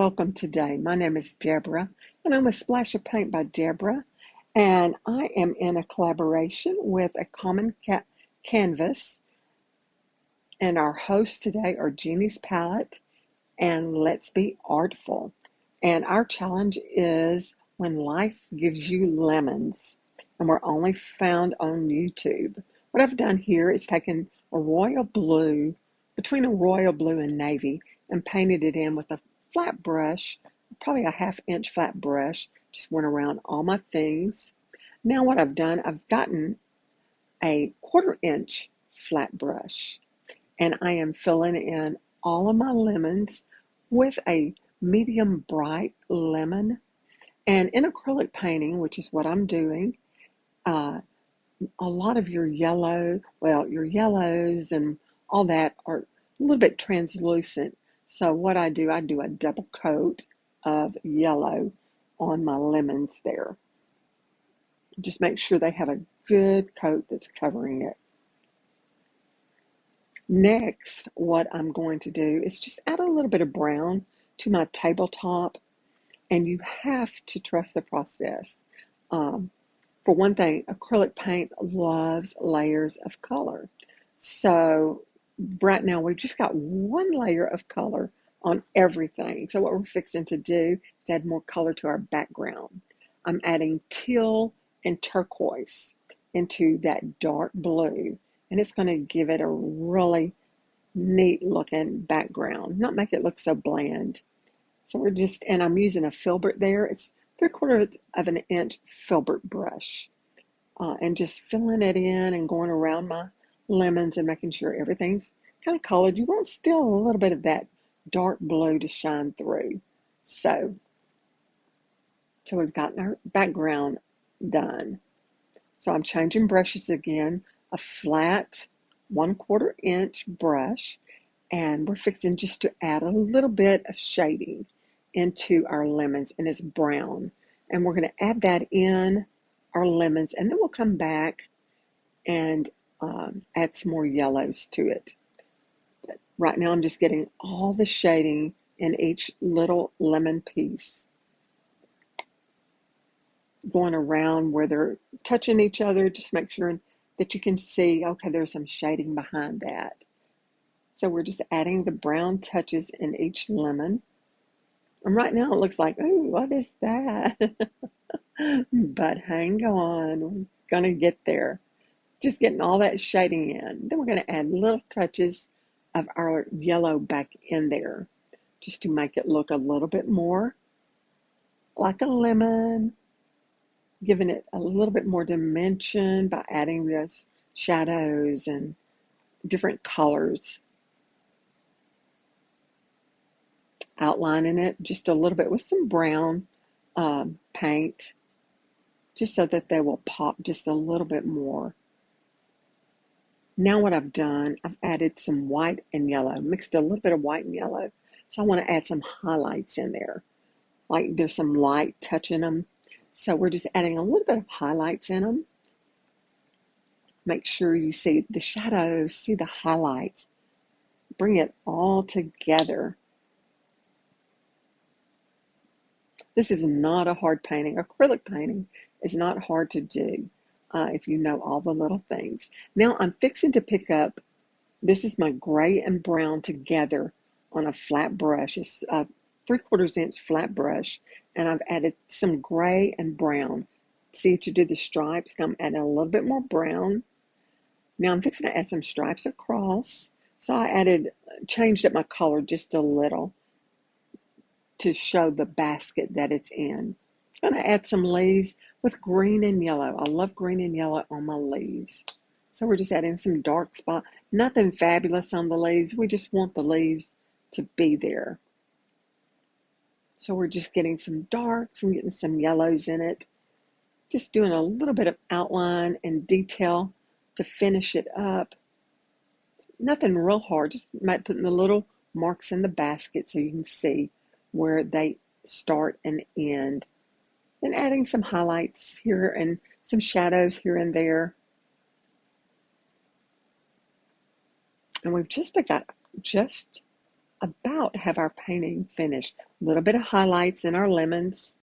welcome today. My name is Deborah, and I'm a Splash of Paint by Deborah, and I am in a collaboration with a common canvas, and our hosts today are Jeannie's Palette and Let's Be Artful. And our challenge is When Life Gives You Lemons, and we're only found on YouTube. What I've done here is taken a royal blue, between a royal blue and navy, and painted it in with a flat brush, probably a 1/2 inch flat brush. Just went around all my things. Now what I've done, I've gotten a 1/4 inch flat brush, and I am filling in all of my lemons with a medium bright lemon. And in acrylic painting, which is what I'm doing, uh, a lot of your your yellows and all that are a little bit translucent. So what I do a double coat of yellow on my lemons there. Just make sure they have a good coat that's covering it. Next, what I'm going to do is just add a little bit of brown to my tabletop, and you have to trust the process. Um, for one thing, acrylic paint loves layers of color. So right now we've just got one layer of color on everything. So what we're fixing to do is add more color to our background. I'm adding teal and turquoise into that dark blue, and it's going to give it a really neat looking background, not make it look so bland. So and I'm using a filbert there. It's 3/4 of an inch filbert brush, and just filling it in and going around my lemons and making sure everything's kind of colored. You want still a little bit of that dark blue to shine through. So, so we've gotten our background done. So I'm changing brushes again, a flat 1/4 inch brush, and we're fixing just to add a little bit of shading into our lemons, and it's brown. And we're going to add that in our lemons, and then we'll come back and add some more yellows to it. But right now I'm just getting all the shading in each little lemon piece, going around where they're touching each other. Just make sure that you can see, okay, there's some shading behind that. So we're just adding the brown touches in each lemon. And right now it looks like, oh, what is that? But hang on, we're gonna get there. Just getting all that shading in. Then we're gonna add little touches of our yellow back in there, just to make it look a little bit more like a lemon, giving it a little bit more dimension by adding those shadows and different colors, outlining it just a little bit with some brown paint, just so that they will pop just a little bit more. Now what I've done, I've added some white and yellow, mixed a little bit of white and yellow. So I want to add some highlights in there. Like there's some light touching them. So we're just adding a little bit of highlights in them. Make sure you see the shadows, see the highlights. Bring it all together. This is not a hard painting. Acrylic painting is not hard to do if you know all the little things. Now I'm fixing to pick up, this is my gray and brown together on a flat brush. It's a 3/4 inch flat brush, and I've added some gray and brown. See to do the stripes, I'm adding a little bit more brown. Now I'm fixing to add some stripes across. So changed up my color just a little to show the basket that it's in. I'm going to add some leaves with green and yellow. I love green and yellow on my leaves. So we're just adding some dark spot. Nothing fabulous on the leaves. We just want the leaves to be there. So we're just getting some darks and getting some yellows in it. Just doing a little bit of outline and detail to finish it up. Nothing real hard. Just putting the little marks in the basket so you can see where they start and end. Then adding some highlights here and some shadows here and there. And we've just about have our painting finished. A little bit of highlights in our lemons.